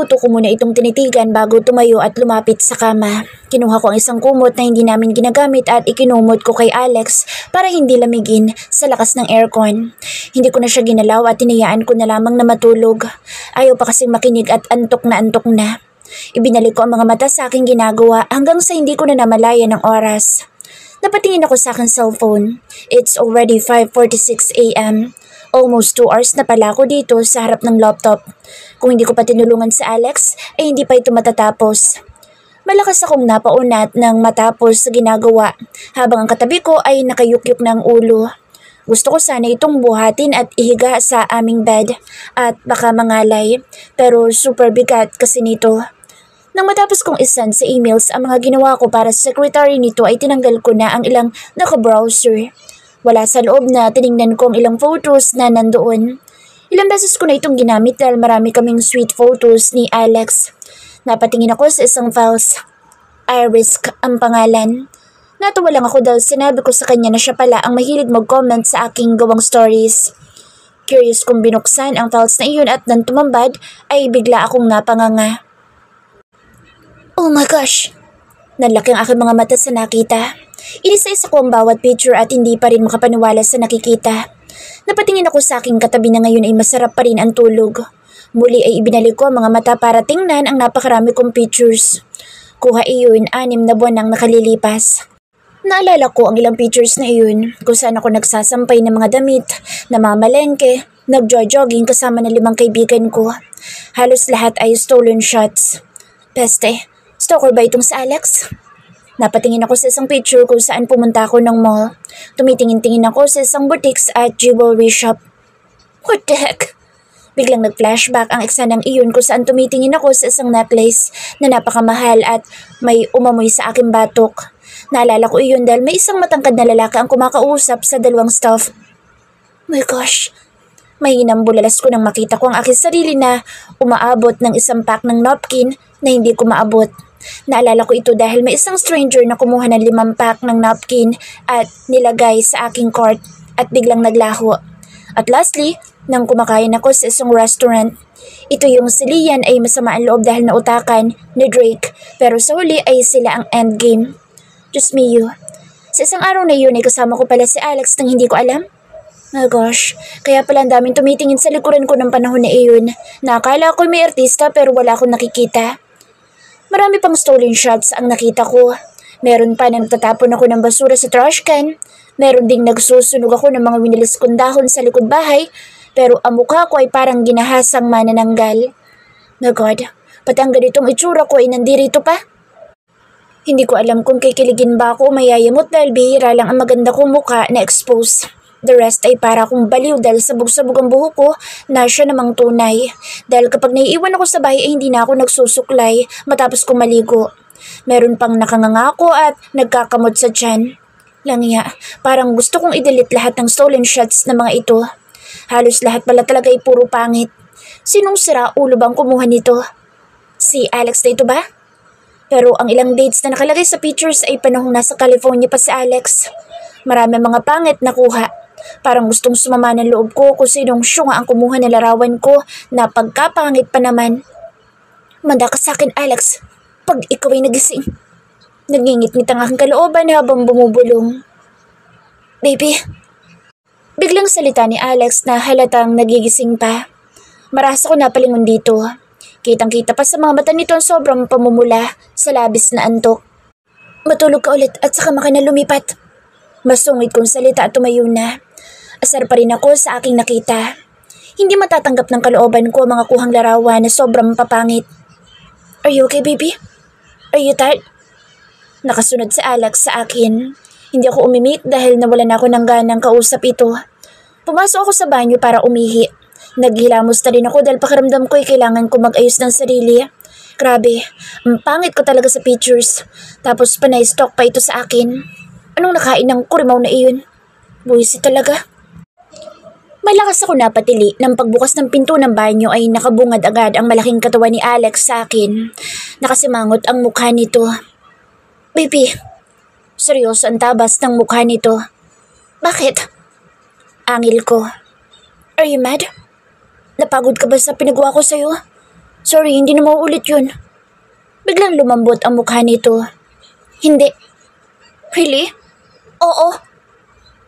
minuto ko muna itong tinitigan bago tumayo at lumapit sa kama. Kinuha ko ang isang kumot na hindi namin ginagamit at ikinumot ko kay Alex para hindi lamigin sa lakas ng aircon. Hindi ko na siya ginalaw at tinayaan ko na lamang na matulog. Ayaw pa kasing makinig at antok na antok na. Ibinalik ko ang mga mata sa aking ginagawa hanggang sa hindi ko na namalayan ng oras. Napatingin ako sa aking cellphone. It's already 5:46 a.m. Almost 2 hours na pala ako dito sa harap ng laptop. Kung hindi ko pa tinulungan si Alex, ay hindi pa ito matatapos. Malakas akong napaunat nang matapos sa ginagawa, habang ang katabi ko ay nakayukyuk ng ulo. Gusto ko sana itong buhatin at ihiga sa aming bed at baka mangalay, pero super bigat kasi nito. Nang matapos kong isend sa emails ang mga ginawa ko para sa secretary nito ay tinanggal ko na ang ilang naka-browser. Wala sa loob na tiningnan ko ang ilang photos na nandoon. Ilang beses ko na itong ginamit dahil marami kaming sweet photos ni Alex. Napatingin ako sa isang files. Iris ang pangalan. Natuwa lang ako dahil sinabi ko sa kanya na siya pala ang mahilig mag-comment sa aking gawang stories. Curious kong binuksan ang files na iyon at nang tumambad ay bigla akong napanganga. Oh my gosh! Nanlaki ang aking mga mata sa nakita. Inisa-isa ko ang bawat picture at hindi pa rin makapaniwala sa nakikita. Napatingin ako sa aking katabi na ngayon ay masarap pa rin ang tulog. Muli ay ibinalik ko ang mga mata para tingnan ang napakarami kong pictures. Kuha iyon 6 na buwan nang nakalilipas. Naalala ko ang ilang pictures na iyon kung saan ako nagsasampay ng mga damit, namamalengke, nagjo-jogging kasama ng 5 kaibigan ko. Halos lahat ay stolen shots. Peste, stalker ba itong si Alex? Napatingin ako sa isang picture kung saan pumunta ako ng mall. Tumitingin-tingin ako sa isang boutiques at jewelry shop. What the heck? Biglang nag-flashback ang eksanang iyon kung saan tumitingin ako sa isang necklace na napakamahal at may umamoy sa aking batok. Naalala ko iyon dahil may isang matangkad na lalaki ang kumakausap sa 2 staff. My gosh! Mahinang bulalas ko nang makita ko ang aking sarili na umaabot ng isang pack ng napkin na hindi ko maabot. Naalala ko ito dahil may isang stranger na kumuha ng 5 pack ng napkin at nilagay sa aking cart at biglang naglaho. At lastly, nang kumakain ako sa isang restaurant, ito yung si Lian ay masama ang loob dahil nautakan ni Drake pero sa huli ay sila ang endgame. Diyos mio, sa isang araw na yun ay kasama ko pala si Alex nang hindi ko alam. My gosh, kaya pala ang daming tumitingin sa likuran ko ng panahon na iyon. Nakakala ko may artista pero wala akong nakikita. Marami pang stolen shots ang nakita ko. Meron pa na nagtatapon ako ng basura sa trash can. Meron ding nagsusunog ako ng mga winilis kong dahon sa likod bahay. Pero ang mukha ko ay parang ginahasang manananggal. My God, pati ang ganitong itsura ko ay nandirito pa. Hindi ko alam kung kikiligin ba ako o mayayamot dahil bihira lang ang maganda kong mukha na expose. The rest ay para akong baliw dahil sabog-sabog ang buhok ko na siya namang tunay. Dahil kapag naiiwan ako sa bahay ay hindi na ako nagsusuklay matapos kong maligo. Meron pang nakanganga ako at nagkakamot sa tiyan. Langya, parang gusto kong i-delete lahat ng stolen shots na mga ito. Halos lahat pala talaga ay puro pangit. Sinong sira ulo bang kumuha nito? Si Alex na ito ba? Pero ang ilang dates na nakalagay sa pictures ay panahong nasa California pa si Alex. Marami mga pangit na kuha. Parang gustong sumama ng loob ko kung sinong syunga ang kumuha ng larawan ko na pagkapangit pa naman. Manda ka sa akin, Alex. Pag ikaw ay nagising. Nangingit-ngit ang aking kalooban habang bumubulong. Baby. Biglang salita ni Alex na halatang nagigising pa. Marasa ko napalingon dito. Kitang-kita pa sa mga mata nito ang sobrang pamumula sa labis na antok. Matulog ka ulit at saka maka na lumipat. Masungit kong salita at tumayo na. Asar pa rin ako sa aking nakita. Hindi matatanggap ng kalooban ko ang mga kuhang larawan na sobrang papangit. Are you okay, baby? Are you tired? Nakasunod si Alex sa akin. Hindi ako umimik dahil nawalan ako ng ganang kausap ito. Pumasok ako sa banyo para umihi. Naghilamos na rin ako dahil pakiramdam ko ay kailangan ko mag-ayos ng sarili. Grabe, ang pangit ko talaga sa pictures. Tapos panay-stalk pa ito sa akin. Anong nakain ng kurimaw na iyon? Buwisi talaga. Malakas ako napatili nang pagbukas ng pinto ng banyo ay nakabungad agad ang malaking katawan ni Alex sa akin. Nakasimangot ang mukha nito. Baby, seryoso ang tabas ng mukha nito. Bakit? Angil ko. Are you mad? Napagod ka ba sa pinagawa ko sa'yo? Sorry, hindi na mauulit yun. Biglang lumambot ang mukha nito. Hindi. Really? Oo.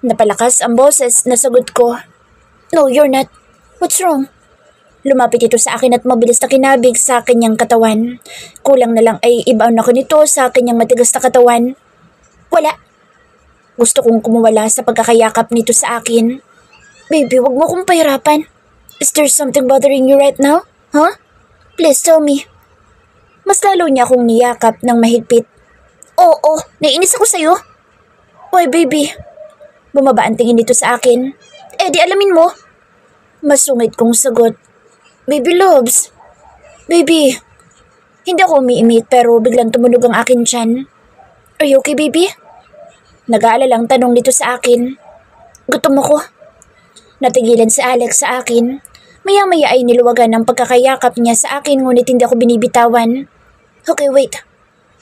Napalakas ang boses na sagot ko. No, you're not. What's wrong? Lumapit ito sa akin at mabilis na kinabig sa kanyang katawan. Kulang na lang ay ibaon ako nito sa kanyang matigas na katawan. Wala. Gusto kong kumuwala sa pagkakayakap nito sa akin. Baby, wag mo akong pahirapan. Is there something bothering you right now? Huh? Please tell me. Mas lalo niya akong niyakap ng mahigpit. Oo, naiinis ako sa'yo. Why, baby? Bumaba ang tingin nito sa akin. Eh, di alamin mo. Masungit kong sagot. Baby loves. Baby. Hindi ako umiimik pero biglang tumunog ang akin tiyan. Are you okay, baby? Nag-aalalang tanong nito sa akin. Gutom ako. Natigilan si Alex sa akin. Maya-maya ay niluwagan ang pagkakayakap niya sa akin ngunit hindi ako binibitawan. Okay, wait.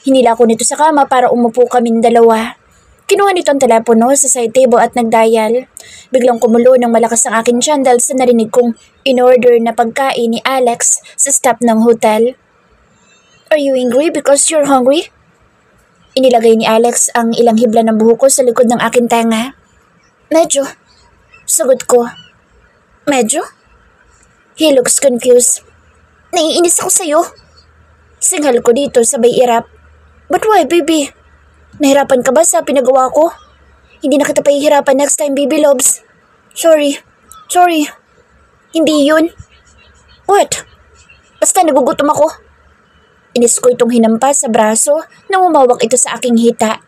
Hinila ko nito sa kama para umupo kaming dalawa. Kinuha nito ang telepono sa side table at nagdial. Biglang kumulo ng malakas ang akin tiyan dahil sa narinig kong in-order na pagkain ni Alex sa staff ng hotel. Are you angry because you're hungry? Inilagay ni Alex ang ilang hibla ng buhok ko sa likod ng aking tenga. Medyo. Sagot ko. Medyo? He looks confused. Naiinis ako sa'yo. Singhal ko dito sabay irap. But why, baby? Nahirapan ka ba sa pinagawa ko? Hindi na kita pahihirapan next time, baby loves. Sorry. Hindi yun. What? Basta nagugutom ako. Inis ko itong hinampas sa braso nang umawak ito sa aking hita.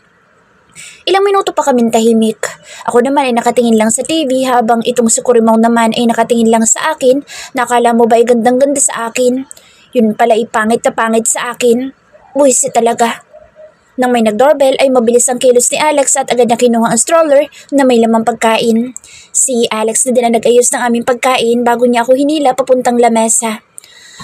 Ilang minuto pa kaming tahimik. Ako naman ay nakatingin lang sa TV habang itong si Kurimaw naman ay nakatingin lang sa akin. Nakala mo ba ay gandang-ganda sa akin? Yun pala ay pangit na pangit sa akin. Buwisit talaga. Nang may nag-doorbell ay mabilis ang kilos ni Alex at agad na kinuha ang stroller na may lamang pagkain. Si Alex na din ang nag-ayos ng aming pagkain bago niya ako hinila papuntang lamesa.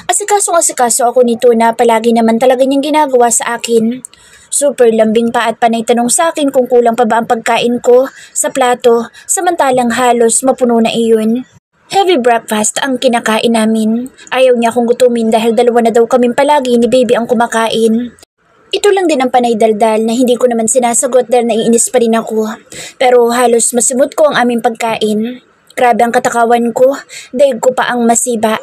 Asikaso ako nito na palagi naman talaga niyang ginagawa sa akin. Super lambing pa at panay tanong sa akin kung kulang pa ba ang pagkain ko sa plato samantalang halos mapuno na iyon. Heavy breakfast ang kinakain namin. Ayaw niya akong gutumin dahil dalawa na daw kaming palagi ni baby ang kumakain. Ito lang din ang panay daldal na hindi ko naman sinasagot dahil naiinis pa rin ako. Pero halos masimot ko ang aming pagkain. Grabe ang katakawan ko, daig ko pa ang masiba.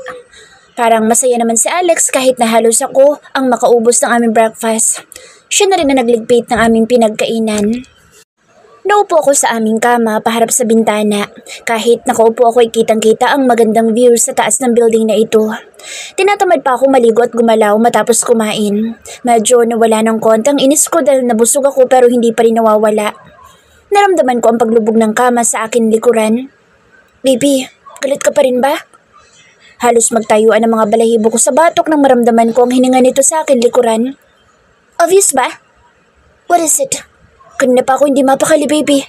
Parang masaya naman si Alex kahit na halos ako ang makaubos ng aming breakfast. Siya na rin na nagligpit ng aming pinagkainan. Naupo ako sa aming kama paharap sa bintana. Kahit nakaupo ako ay kitang-kita ang magandang view sa taas ng building na ito. Tinatamad pa ako maligo at gumalaw matapos kumain. Medyo nawala ng kontang inis ko dahil nabusog ako pero hindi pa rin nawawala. Naramdaman ko ang paglubog ng kama sa akin likuran. Baby, galit ka pa rin ba? Halos magtayuan ang mga balahibo ko sa batok nang maramdaman ko ang hininga nito sa akin likuran. Obvious ba? What is it? Kanina pa ako hindi mapakali, baby.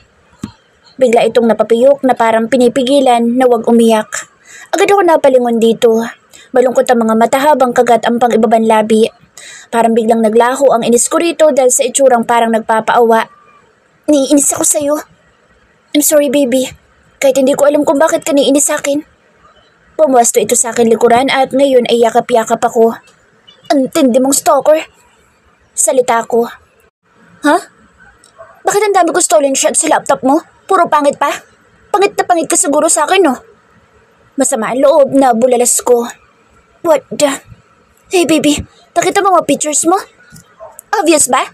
Bigla itong napapiyok na parang pinipigilan na wag umiyak. Agad ako napalingon dito. Malungkot ang mga mata habang kagat ang pang-ibaban labi. Parang biglang naglaho ang inis ko rito dahil sa itsurang parang nagpapaawa. Niinis ako sa'yo. I'm sorry, baby. Kahit hindi ko alam kung bakit ka niinis sa akin. Pumwesto ito sa akin likuran at ngayon ay yakap-yakap ako. Ang tindi mong stalker. Salita ko. Huh? Bakit ang dami ko stolen shots sa laptop mo? Puro pangit pa? Pangit na pangit ka siguro sa akin, no? Masama ang loob na bulalas ko. What the? Hey, baby. Nakita mo mga pictures mo? Obvious ba?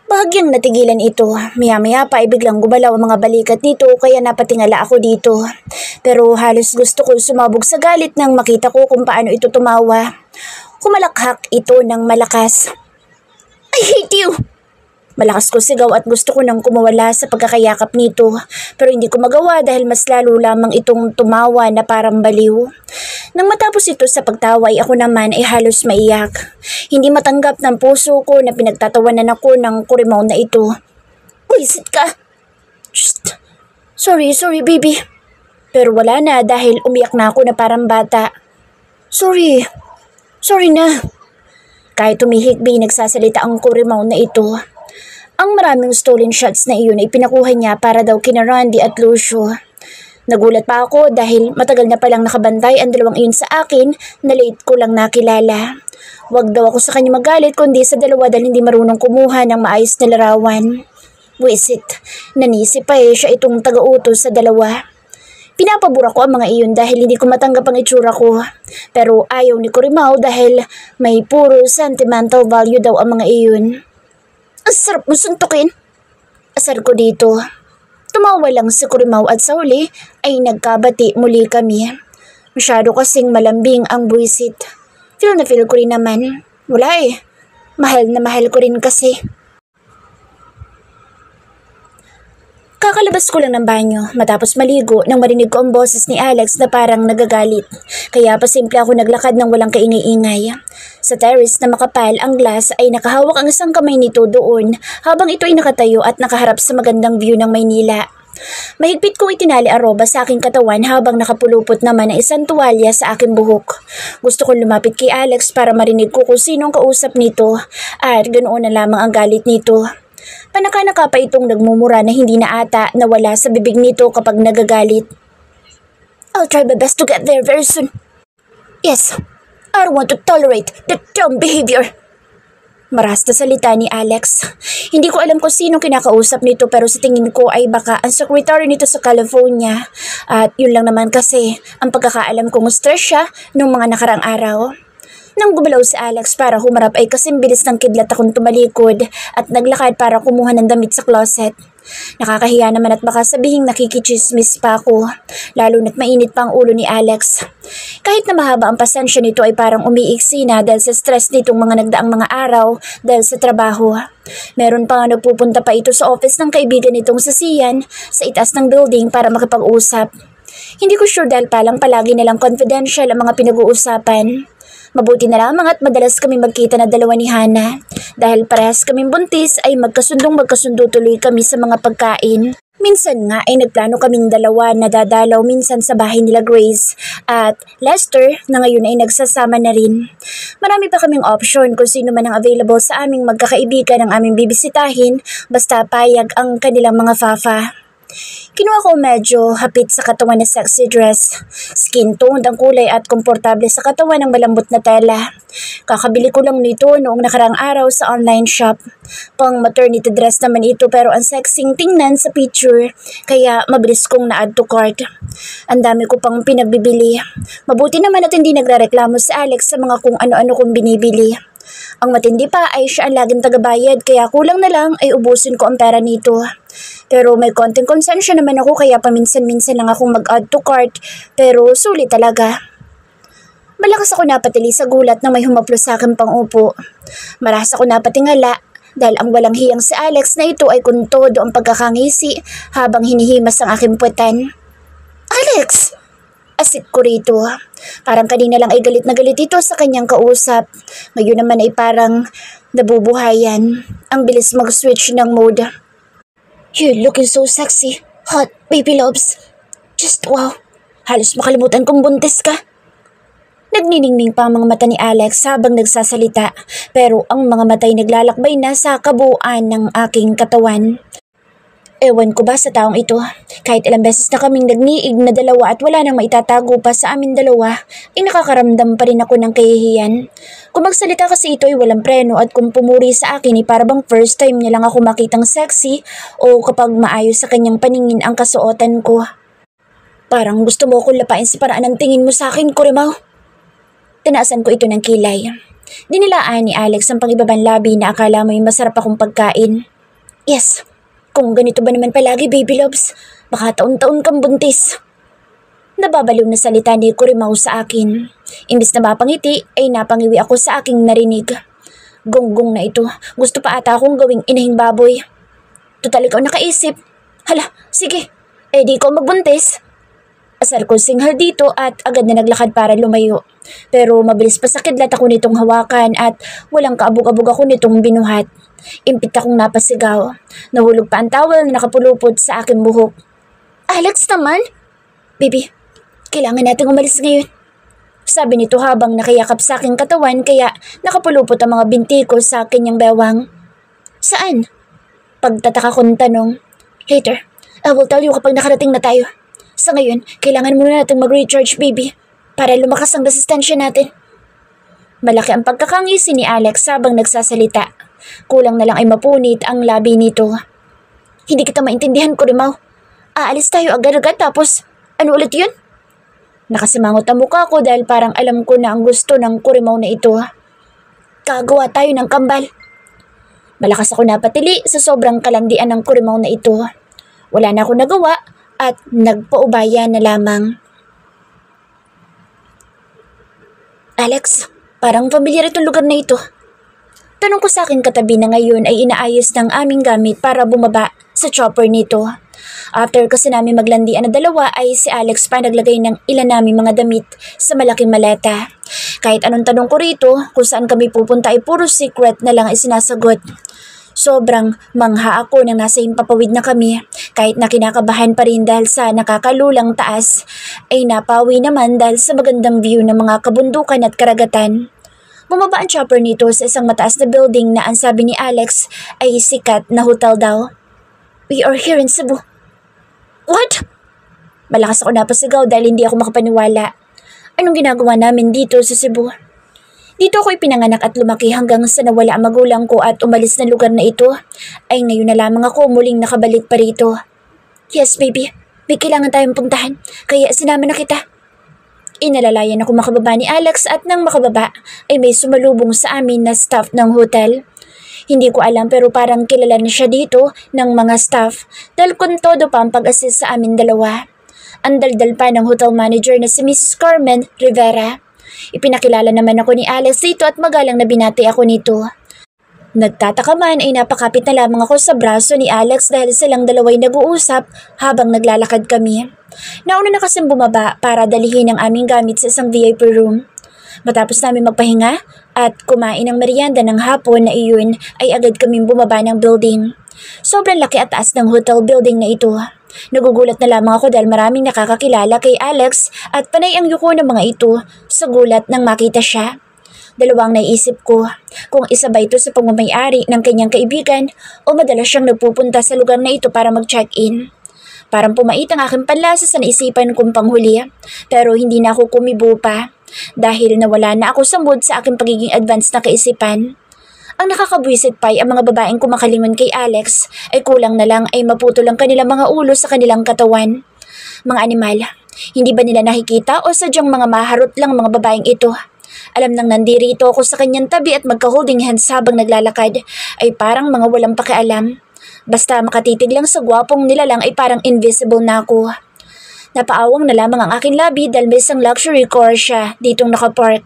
Bahagyang natigilan ito. Maya-maya pa ay biglang gumalaw ang mga balikat nito kaya napatingala ako dito. Pero halos gusto ko sumabog sa galit nang makita ko kung paano ito tumawa. Humalakhak ito ng malakas. I hate you! Malakas ko sigaw at gusto ko nang kumawala sa pagkakayakap nito pero hindi ko magawa dahil mas lalo lamang itong tumawa na parang baliw. Nang matapos ito sa pagtawa ay ako naman ay halos maiyak. Hindi matanggap ng puso ko na pinagtatawanan ako ng Kurimaw na ito. Wisit ka! Shh! Sorry, baby. Pero wala na dahil umiyak na ako na parang bata. Sorry na. Kahit tumihikbi nagsasalita ang Kurimaw na ito. Ang maraming stolen shots na iyon ay pinakuha niya para daw kina Randy at Lucio. Nagulat pa ako dahil matagal na palang nakabantay ang dalawang iyon sa akin na late ko lang nakilala. Huwag daw ako sa kanya magalit kundi sa dalawa dahil hindi marunong kumuha ng maayos na larawan. Wisit, nanisi pa siya itong taga-utos sa dalawa. Pinapabura ko ang mga iyon dahil hindi ko matanggap ang itsura ko. Pero ayaw ni Corimao dahil may puro sentimental value daw ang mga iyon. Ang sarap mo suntukin. Asar ko dito. Tumawa lang si Corimao at sa huli ay nagkabati muli kami. Masyado kasing malambing ang buwisit. Feel na feel ko rin naman. Wala mahal na mahal ko rin kasi. Kakalabas ko lang ng banyo matapos maligo nang marinig ko ang boses ni Alex na parang nagagalit. Kaya pasimple ako naglakad ng walang kaingay-ingay. Sa terrace na makapal ang glass ay nakahawak ang isang kamay nito doon habang ito ay nakatayo at nakaharap sa magandang view ng Maynila. Mahigpit kong itinali ang roba sa aking katawan habang nakapulupot naman ang isang tuwalya sa aking buhok. Gusto kong lumapit kay Alex para marinig ko kung sinong kausap nito at ganoon na lamang ang galit nito. Panaka-naka pa itong nagmumura na hindi na ata nawala sa bibig nito kapag nagagalit. I'll try my best to get there very soon. Yes, I don't want to tolerate that dumb behavior. Maras na salita ni Alex. Hindi ko alam kung sino kinakausap nito pero sa tingin ko ay baka ang secretary nito sa California. At yun lang naman kasi ang pagkakaalam kong stress siya nung mga nakarang araw. Nang gumalaw si Alex para humarap ay kasing bilis ng kidlat akong tumalikod at naglakad para kumuha ng damit sa closet. Nakakahiya naman at baka sabihing nakikichismis pa ako, lalo na't mainit pa ang ulo ni Alex. Kahit na mahaba ang pasensya nito ay parang umiiksi na dahil sa stress nitong mga nagdaang mga araw dahil sa trabaho. Meron pa nga nagpupunta pa ito sa office ng kaibigan nitong si Sian sa itaas ng building para makipag-usap. Hindi ko sure dahil palang palagi nalang confidential ang mga pinag-uusapan. Mabuti na lamang at madalas kami magkita na dalawa ni Hana. Dahil parehas kaming buntis ay magkasundo tuloy kami sa mga pagkain. Minsan nga ay nagplano kaming dalawa na dadalaw minsan sa bahay nila Grace at Lester na ngayon ay nagsasama na rin. Marami pa kaming option kung sino man ang available sa aming magkakaibigan ang aming bibisitahin basta payag ang kanilang mga fafa. Kinuha ko medyo hapit sa katawan na sexy dress. Skin toned ang kulay at komportable sa katawan ng malambot na tela. Kakabili ko lang nito noong nakarang araw sa online shop. Pang maternity dress naman ito pero ang sexing tingnan sa picture kaya mabilis kong na-add to cart. Ang dami ko pang pinagbibili. Mabuti naman at hindi nagrereklamo si Alex sa mga kung ano-ano kong binibili. Ang matindi pa ay siya ang laging tagabayad kaya kulang na lang ay ubusin ko ang pera nito. Pero may konting konsensya naman ako kaya paminsan-minsan lang akong mag-add to cart pero sulit talaga. Malakas ako napatili sa gulat nang may humaplos sa akin pang upo. Maras ako napatingala dahil ang walang hiyang si Alex na ito ay kuntodo ang pagkakangisi habang hinihimas ang aking puwetan. Alex! Asik ko rito. Parang kanina lang ay galit na galit ito sa kanyang kausap. Ngayon naman ay parang nabubuhayan. Ang bilis mag-switch ng mode. You're looking so sexy. Hot, baby loves. Just wow. Halos makalimutan kong buntis ka. Nagniningning pa ang mga mata ni Alex habang nagsasalita. Pero ang mga mata'y naglalakbay na sa kabuuan ng aking katawan. Ewan ko ba sa taong ito, kahit ilang beses na kaming nagniig na dalawa at wala nang maitatago pa sa amin dalawa, ay nakakaramdam pa rin ako ng kahihiyan. Kung magsalita kasi ito ay walang preno at kung pumuri sa akin ay parabang first time niya lang ako makitang sexy o kapag maayos sa kanyang paningin ang kasuotan ko. Parang gusto mo akong lapain sa paraan ng tingin mo sa akin, Corimao. Tinaasan ko ito ng kilay. Dinilaan ni Alex ang pangibabang labi na akala mo'y masarap akong pagkain. Yes. Kung ganito ba naman palagi, baby loves, baka taon-taon kang buntis. Nababaliw na salita ni Corimao sa akin. Imbis na mapangiti, ay napangiwi ako sa aking narinig. Gonggong na ito, gusto pa ata akong gawing inahing baboy. Total ikaw nakaisip. Hala, sige, di ko magbuntis. Asar ko singhal dito at agad na naglakad para lumayo. Pero mabilis pa sa kidlat ako nitong hawakan at walang kaabog-abog ako nitong binuhat. Impit akong napasigaw. Nahulog pa ang towel na nakapulupot sa aking buhok. Alex naman? Baby, kailangan nating umalis ngayon. Sabi nito habang nakayakap sa aking katawan kaya nakapulupot ang mga binti ko sa kanyang bewang. Saan? Pagtataka kong tanong. Later, I will tell you kapag nakarating na tayo. Sa ngayon, kailangan muna natin mag-recharge, baby, para lumakas ang resistensya natin. Malaki ang pagkakangisi ni Alex habang nagsasalita. Kulang na lang ay mapunit ang labi nito. Hindi kita maintindihan, Kurimaw. Aalis tayo agad-agad tapos ano ulit yun? Nakasimangot ang mukha ko dahil parang alam ko na ang gusto ng Kurimaw na ito. Gagawa tayo ng kambal. Malakas ako napatili sa sobrang kalandian ng Kurimaw na ito. Wala na ako nagawa at nagpaubaya na lamang. Alex, parang familiar itong lugar na ito. Tanong ko sa akin katabi na ngayon ay inaayos ng aming gamit para bumaba sa chopper nito. After kasi namin maglandian na dalawa ay si Alex pa naglagay ng ilan namin mga damit sa malaking maleta. Kahit anong tanong ko rito kung saan kami pupunta ay puro secret na lang ay sinasagot. Sobrang mangha ako nang nasa himpapawid na kami. Kahit na kinakabahan pa rin dahil sa nakakalulang taas, ay napawi naman dahil sa magandang view ng mga kabundukan at karagatan. Bumaba ang chopper nito sa isang mataas na building na ang sabi ni Alex ay sikat na hotel daw. We are here in Cebu. What? Malakas ako napasigaw dahil hindi ako makapaniwala. Anong ginagawa namin dito sa Cebu? Dito ako ipinanganak at lumaki hanggang sa nawala ang magulang ko at umalis na lugar na ito, ay ngayon na lamang ako muling nakabalik pa rito. Yes, baby. May kailangan tayong puntahan, kaya sinama na kita. Inalalayan ako makababa ni Alex at nang makababa ay may sumalubong sa amin na staff ng hotel. Hindi ko alam pero parang kilala na siya dito ng mga staff dahil kung todo pa ang pag-assist sa amin dalawa. Ang daldal pa ng hotel manager na si Mrs. Carmen Rivera. Ipinakilala naman ako ni Alex dito at magalang na binati ako nito. Nagtataka man ay napakapit na lamang ako sa braso ni Alex dahil silang dalaway nag-uusap habang naglalakad kami. Nauna na kasing bumaba para dalihin ang aming gamit sa isang VIP room. Matapos namin magpahinga at kumain ng merienda ng hapon na iyon ay agad kaming bumaba ng building. Sobrang laki at taas ng hotel building na ito. Nagugulat na lamang ako dahil maraming nakakakilala kay Alex at panay ang yuko ng mga ito sa gulat nang makita siya. Dalawang naisip ko kung isa ba ito sa pagmamayari ng kanyang kaibigan o madalas siyang nagpupunta sa lugar na ito para mag-check-in. Parang pumait ang aking panlasa sa naisipan kong panghuli pero hindi na ako kumibo pa dahil nawala na ako sa mood sa aking pagiging advanced na kaisipan. Ang nakakabwisit pa ay ang mga babaeng kumakalingon kay Alex ay kulang na lang ay maputol ang kanilang mga ulo sa kanilang katawan. Mga animal, hindi ba nila nakikita o sadyang mga maharot lang mga babaeng ito? Alam nang nandirito ako sa kanyang tabi at magka-holding hands habang naglalakad ay parang mga walang pakialam. Basta makatitig lang sa gwapong nila lang ay parang invisible na ako. Napaawang na lamang ang aking labi dahil may isang luxury car siya ditong nakapark.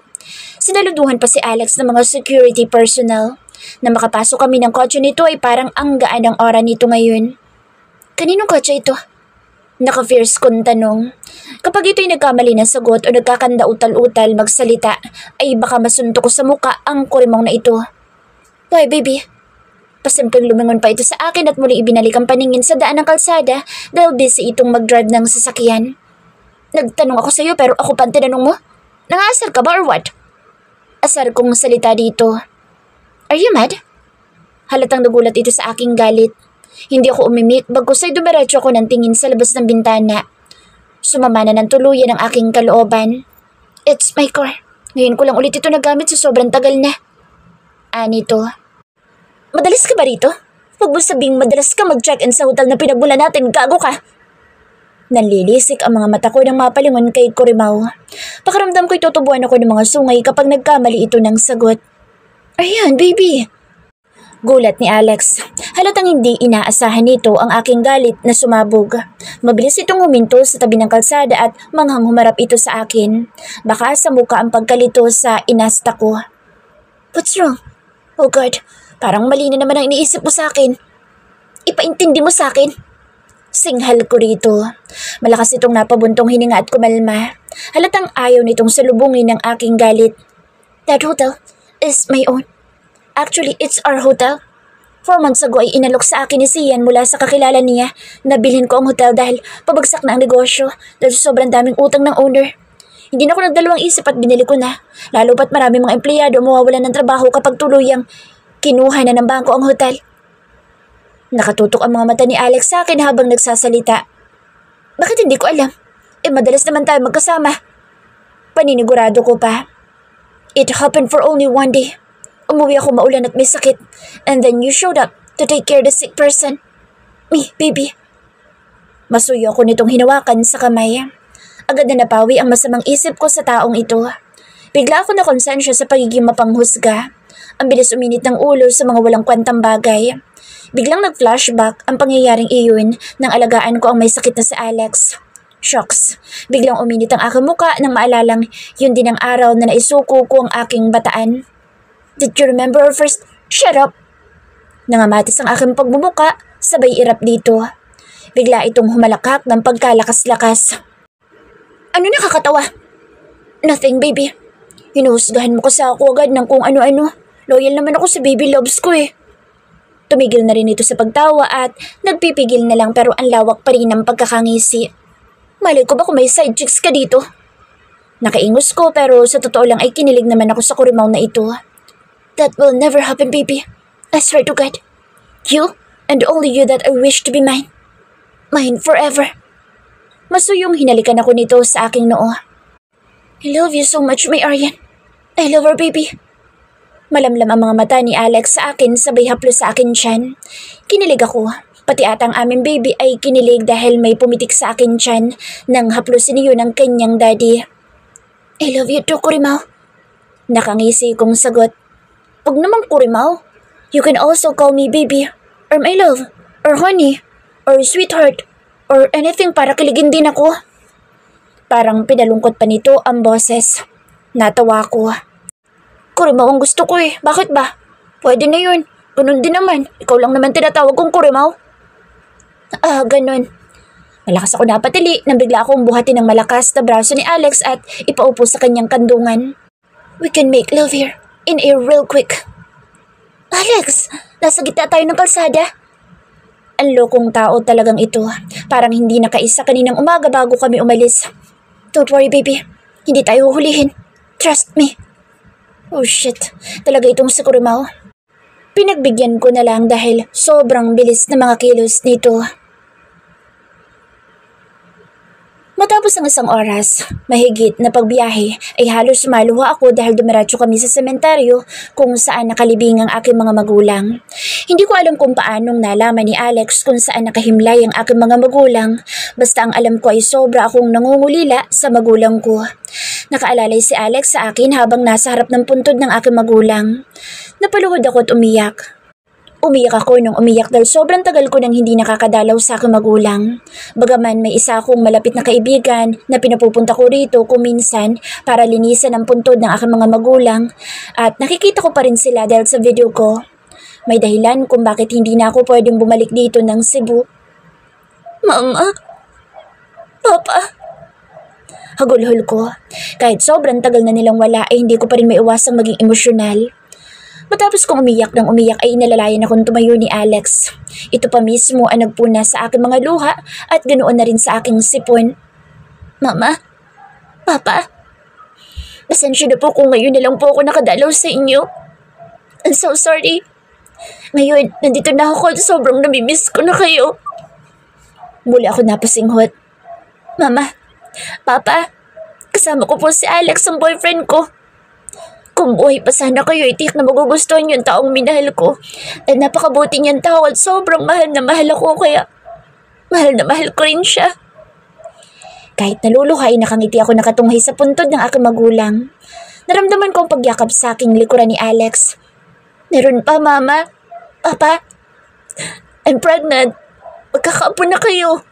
Sinaluduhan pa si Alex ng mga security personnel. Na makapasok kami ng kotse nito ay parang ang gaan ng aura nito ngayon. Kaninong kotse ito? Naka-fierce kong tanong. Kapag ito'y nagkamali ng sagot o nagkakanda utal-utal magsalita, ay baka masuntok ko sa muka ang Kurimaw na ito. Why, baby? Pasimpleng lumingon pa ito sa akin at muling ibinalik ang paningin sa daan ng kalsada dahil busy itong mag-drive ng sasakyan. Nagtanong ako sa iyo pero ako pa ang tinanong mo? Nangasar ka ba or what? Asar kong salita dito. Are you mad? Halatang nagulat ito sa aking galit. Hindi ako umimik bagkus ay dumiretso ako ng tingin sa labas ng bintana. Sumama na ng tuluyan ang aking kalooban. It's my car. Ngayon ko lang ulit ito nagamit sa sobrang tagal na. Anito. Madalas ka ba rito? Huwag mo sabing madalas ka mag-check-in sa hotel na pinagmula natin, gago ka. Nanlilisik ang mga mata ko ng mapalingon kay Kurimaw. Pakiramdam ko'y tutubuan ako ng mga sungay kapag nagkamali ito ng sagot. Ayan, baby. Gulat ni Alex. Halatang hindi inaasahan nito ang aking galit na sumabog. Mabilis itong huminto sa tabi ng kalsada at manghang humarap ito sa akin. Baka sa muka ang pagkalito sa inasta ko. What's wrong? Oh God, parang mali na naman ang iniisip mo sa akin. Ipaintindi mo sa akin. Singhal ko rito. Malakas itong napabuntong hininga at kumalma. Halatang ayaw nitong salubungin ng aking galit. That hotel is my own. Actually, it's our hotel. 4 months ago ay inalok sa akin ni Sian mula sa kakilala niya. Nabilhin ko ang hotel dahil pabagsak na ang negosyo dahil sobrang daming utang ng owner. Hindi na ako nagdalawang isip at binili ko na. Lalo pat marami mga empleyado mawawalan ng trabaho kapag tuluyang kinuha na ng bangko ang hotel. Nakatutok ang mga mata ni Alex sa akin habang nagsasalita. Bakit hindi ko alam? madalas naman tayo magkasama. Paninigurado ko pa. It happened for only one day. Umuwi ako maulan at may sakit. And then you showed up to take care of the sick person. Me, baby. Masuyo ako nitong hinawakan sa kamay. Agad na napawi ang masamang isip ko sa taong ito. Bigla ako nakonsensya sa pagiging mapanghusga. Ang bilis uminit ng ulo sa mga walang kwentang bagay. Biglang nag-flashback ang pangyayaring iyon nang alagaan ko ang may sakit na si Alex. Shocks. Biglang uminit ang aking muka nang maalalang yun din ang araw na naisuko ko ang aking bataan. Did you remember our first... Shut up! Nangamatis ang aking pagmumuka, sabay irap dito. Bigla itong humalakak ng pagkalakas-lakas. Ano nakakatawa? Nothing, baby. Hinuhusgahan mo kasi ako agad ng kung ano-ano. Loyal naman ako sa baby loves ko eh. Tumigil na rin ito sa pagtawa at nagpipigil na lang pero ang lawak pa rin ng pagkakangisi. Malay ko ba kung may side chicks ka dito? Nakaingos ko pero sa totoo lang ay kinilig naman ako sa kurimaw na ito. That will never happen, baby. I swear to God. You and only you that I wish to be mine. Mine forever. Masuyong hinalikan ako nito sa aking noo. I love you so much, my Aryan. I love her, baby. Malamlam ang mga mata ni Alex sa akin sabay haplos sa akin tiyan. Kinilig ako. Pati ata ang aming baby ay kinilig dahil may pumitik sa akin tiyan nang haplosin niyo ng kanyang daddy. I love you too, Kurimaw. Nakangisi kong sagot. Huwag namang Kurimaw. You can also call me baby, or my love, or honey, or sweetheart, or anything para kiligin din ako. Parang pinalungkot pa nito ang boses. Natawa ko. Kurimaw ang gusto ko eh. Bakit ba? Pwede na yun. Ganun din naman. Ikaw lang naman tinatawag kong Kurimaw. Ganun. Malakas ako napatili nang bigla akong buhatin ng malakas na braso ni Alex at ipaupo sa kanyang kandungan. We can make love here, in air real quick. Alex, nasa gitna tayo ng kalsada. Ang lokong tao talagang ito. Parang hindi nakaisa kaninang umaga bago kami umalis. Don't worry, baby. Hindi tayo huhulihin. Trust me. Oh shit, talaga itong si Kurimaw. Pinagbigyan ko na lang dahil sobrang bilis na mga kilos nito. Matapos ang isang oras, mahigit na pagbiyahe ay halos sumaluha ako dahil dumiretso kami sa sementeryo kung saan nakalibing ang aking mga magulang. Hindi ko alam kung paanong nalaman ni Alex kung saan nakahimlay ang aking mga magulang, basta ang alam ko ay sobra akong nangungulila sa magulang ko. Nakaalalay si Alex sa akin habang nasa harap ng puntod ng aking magulang. Napaluhod ako at umiyak. Umiyak ako nung umiyak dahil sobrang tagal ko nang hindi nakakadalaw sa aking magulang. Bagaman may isa akong malapit na kaibigan na pinapupunta ko rito kung minsan para linisan ang puntod ng aking mga magulang at nakikita ko pa rin sila dahil sa video ko. May dahilan kung bakit hindi na ako pwedeng bumalik dito ng Cebu. Mama? Papa? Hagulhol ko. Kahit sobrang tagal na nilang wala ay hindi ko pa rin maiwasang maging emosyonal. Matapos kong umiyak ng umiyak ay inalalayan akong tumayo ni Alex. Ito pa mismo ang nagpuna sa aking mga luha at ganoon na rin sa aking sipon. Mama? Papa? Pasensya na po kung ngayon na lang po ako nakadalaw sa inyo. I'm so sorry. Ngayon, nandito na ako at sobrang namimiss ko na kayo. Muli ako napasinghot. Mama? Papa? Kasama ko po si Alex, ang boyfriend ko. Kung buhay pa sana kayo, itiyak na magugustuhan yung taong minahal ko. Dahil napakabuti niyang tao at sobrang mahal na mahal ako, kaya mahal na mahal ko rin siya. Kahit naluluhay, nakangiti ako nakatunghay sa puntod ng aking magulang. Naramdaman ko ang pagyakap sa aking likuran ni Alex. Meron pa, Mama. Papa, I'm pregnant. Magkakaapo na kayo.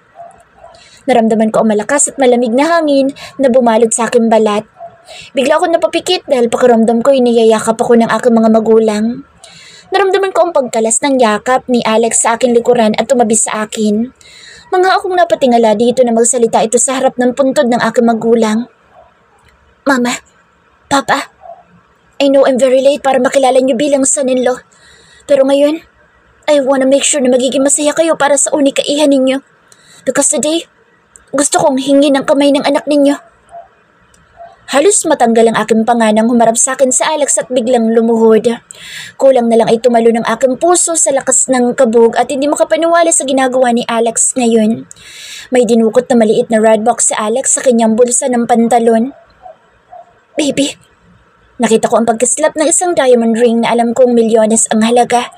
Naramdaman ko ang malakas at malamig na hangin na bumalot sa aking balat. Bigla ako napapikit dahil pakiramdam ko iniyayakap ako ng aking mga magulang. Naramdaman ko ang pagkalas ng yakap ni Alex sa aking likuran at tumabi sa akin. Mga akong napatingala dito na magsalita ito sa harap ng puntod ng aking magulang. Mama, Papa, I know I'm very late para makilala niyo bilang son-in-law. Pero ngayon, I wanna make sure na magiging masaya kayo para sa unikaihan ninyo. Because today, gusto kong hingin ang kamay ng anak ninyo. Halos matanggal ang aking panga nang humarap sa akin si Alex at biglang lumuhod. Kulang na lang ay tumalo ng aking puso sa lakas ng kabog at hindi makapaniwala sa ginagawa ni Alex ngayon. May dinukot na maliit na red box si Alex sa kanyang bulsa ng pantalon. Baby, nakita ko ang pagkaslap ng isang diamond ring na alam kong milyones ang halaga.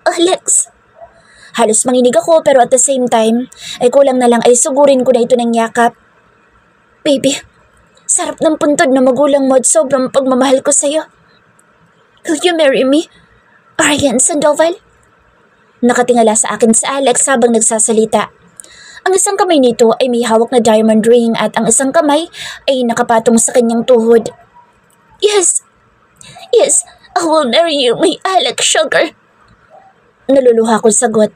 Alex! Halos manginig ako pero at the same time ay kulang na lang ay sugurin ko na ito ng yakap. Baby, sarap ng puntod na magulang mo at sobrang pagmamahal ko sa'yo. Will you marry me, Aryan Sandoval? Nakatingala sa akin si Alex habang nagsasalita. Ang isang kamay nito ay may hawak na diamond ring at ang isang kamay ay nakapatong sa kanyang tuhod. Yes, I will marry you, my Alex Sugar. Naluluha ko sagot.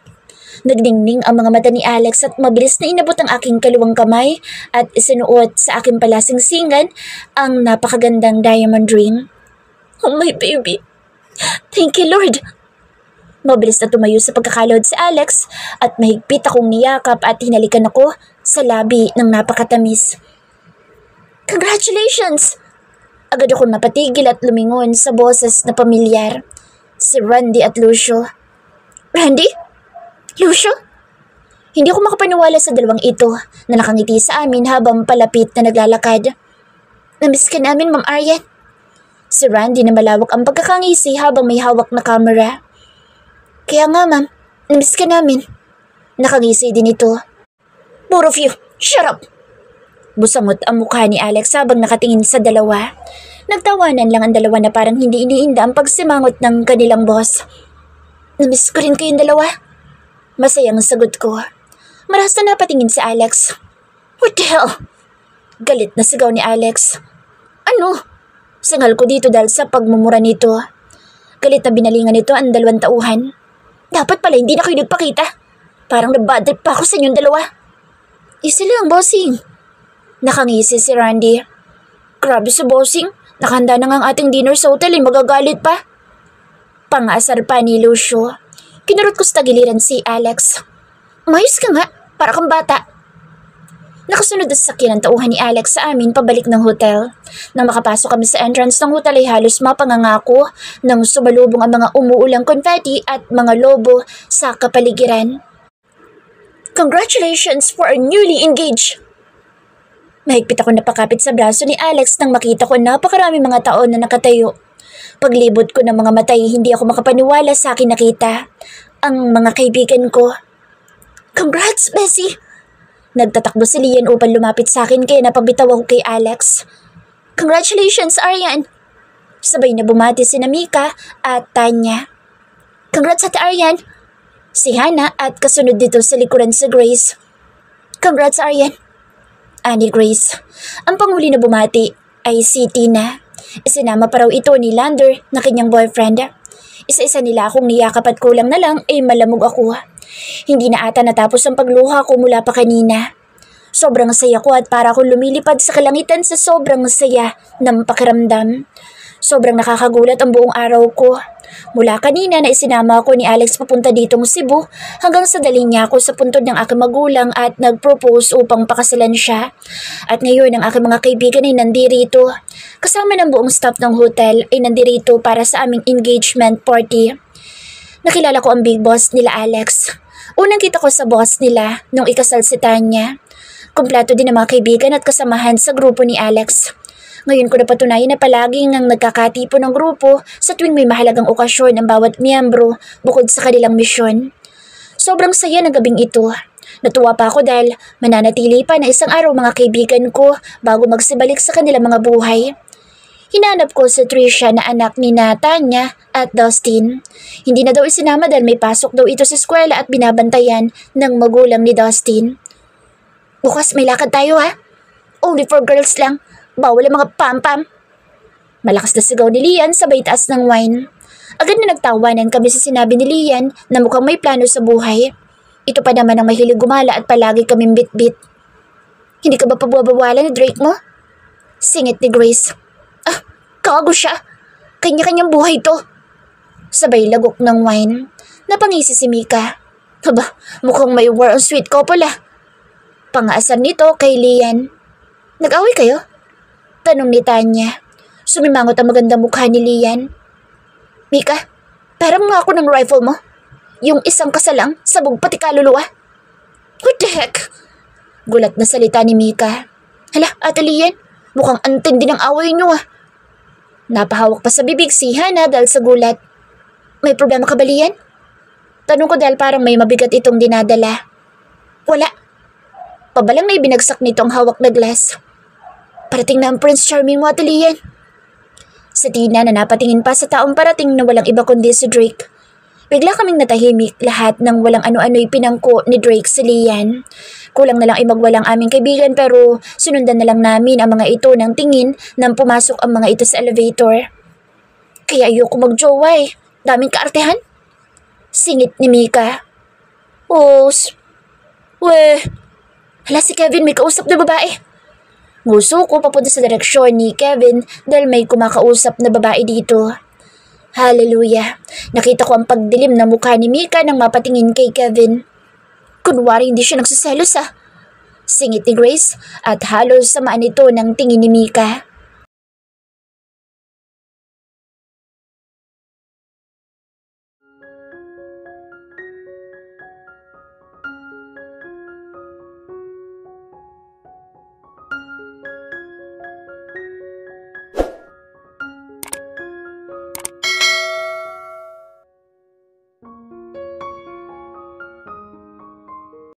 Nagdingning ang mga mata ni Alex at mabilis na inabot ang aking kaluwang kamay at isinuot sa aking palasingsingan ang napakagandang diamond ring. Oh my baby, thank you Lord. Mabilis na tumayo sa pagkakalod si Alex at mahigpit akong niyakap at hinalikan ako sa labi ng napakatamis. Congratulations! Agad akong napatigil at lumingon sa boses na pamilyar. Si Randy at Lucio. Randy? Lucio? Hindi ako makapaniwala sa dalawang ito na nakangiti sa amin habang palapit na naglalakad. Namiss ka namin, Ma'am Aryan. Si Randy na malawak ang pagkakangisi habang may hawak na camera. Kaya nga, Ma'am, namiss ka namin. Nakangisi din ito. Both of you, shut up! Busangot ang mukha ni Alex habang nakatingin sa dalawa. Nagtawanan lang ang dalawa na parang hindi iniinda ang pagsimangot ng kanilang boss. Namiss ko rin kayong dalawa. Masayang sagot ko. Marahas na napatingin si Alex. What the hell? Galit na sigaw ni Alex. Ano? Singal ko dito dahil sa pagmumura nito. Galit na binalingan nito ang dalawang tauhan. Dapat pala hindi na kayo nagpakita. Parang nabadrip pa ako sa inyong dalawa. Easy lang, bossing. Nakangisi si Randy. Grabe sa bossing. Nakahanda na nga ang ating dinner sa hotel ay magagalit pa. Pangasar pa ni Lucio. Kinurot ko sa tagiliran si Alex. Mayos ka nga, para kang bata. Nakasunod na sasakyan ang tauhan ni Alex sa amin pabalik ng hotel. Nang makapasok kami sa entrance ng hotel ay halos mapangangako nang sumalubong ang mga umuulang confetti at mga lobo sa kapaligiran. Congratulations for our newly engaged! Mahigpit ako napakapit sa braso ni Alex nang makita ko napakarami mga tao na nakatayo. Paglibot ko ng mga matay, hindi ako makapaniwala sa akin nakita. Ang mga kaibigan ko. Congrats, Bessie! Nagtatakbo si Lian upang lumapit sa akin kaya napabitaw ako kay Alex. Congratulations, Aryan! Sabay na bumati si Mika at Tanya. Congrats, Ate Aryan! Si Hannah at kasunod dito sa likuran si Grace. Congrats, Aryan! Ani Grace. Ang panghuli na bumati ay si Tina. Isinama pa raw ito ni Lander na kanyang boyfriend. Isa-isa nila akong niyakap at kulang na lang ay malamog ako. Hindi na ata natapos ang pagluha ko mula pa kanina. Sobrang saya ko at para akong lumilipad sa kalangitan sa sobrang saya ng pakiramdam. Sobrang nakakagulat ang buong araw ko. Mula kanina na isinama ako ni Alex papunta ditong Cebu hanggang sa daling niya ako sa puntod ng aking magulang at nag-propose upang pakasalan siya. At ngayon ang aking mga kaibigan ay nandirito. Kasama ng buong staff ng hotel ay nandirito para sa aming engagement party. Nakilala ko ang big boss nila Alex. Unang kita ko sa boss nila nung ikasal si Tanya. Kumpleto din ang mga kaibigan at kasamahan sa grupo ni Alex. Ngayon ko napatunayan na palaging ang nagkakatipo ng grupo sa tuwing may mahalagang okasyon ang bawat miyembro bukod sa kanilang misyon. Sobrang saya ng gabing ito. Natuwa pa ako dahil mananatili pa na isang araw mga kaibigan ko bago magsibalik sa kanilang mga buhay. Hinanap ko si Trisha na anak ni Tanya at Dustin. Hindi na daw isinama dahil may pasok daw ito sa eskwela at binabantayan ng magulang ni Dustin. Bukas may lakad tayo ha? Only for girls lang. Bawal ang mga pam-pam. Malakas na sigaw ni Lian sabay taas ng wine. Agad na nagtawanan kami sa sinabi ni Lian na mukhang may plano sa buhay. Ito pa naman ang mahilig gumala at palagi kaming bit-bit. Hindi ka ba pababawalan ni Drake mo? Singit ni Grace. Ah, kago siya. Kanya-kanyang buhay to. Sabay lagok ng wine. Napangisi si Mika. Aba, mukhang may war on sweet couple ah. Pangaasar nito kay Lian. Nag-away kayo? Tanong ni Tanya. Sumimangot ang magandang mukha ni Lian. Mika, parang mo ako ng rifle mo. Yung isang kasalang, sabog pati kaluluwa. What the heck? Gulat na salita ni Mika. Hala, Ate Lian, mukhang antindi ng away niyo ah. Napahawak pa sa bibig si Hana dahil sa gulat. May problema ka ba, Lian? Tanong ko dahil parang may mabigat itong dinadala. Wala. Pabalang may binagsak nito ang hawak na glass. Parating na ang Prince Charming mo, Ate Lian. Sa Tina na napatingin pa sa taong parating na walang iba kundi si Drake. Bigla kaming natahimik lahat ng walang ano-ano'y pinangko ni Drake si Lian. Kulang na lang ay magwalang aming kaibigan pero sinundan na lang namin ang mga ito ng tingin nang pumasok ang mga ito sa elevator. Kaya ayoko magjowa eh. Daming kaartehan. Singit ni Mika. Weh. Hala si Kevin may kausap na babae. Nguso ko papunta sa direksyon ni Kevin dahil may kumakausap na babae dito. Hallelujah. Nakita ko ang pagdilim ng mukha ni Mika nang mapatingin kay Kevin. Kunwari hindi siya nagsiselos ah. Singit ni Grace at halos samaan ito ng tingin ni Mika.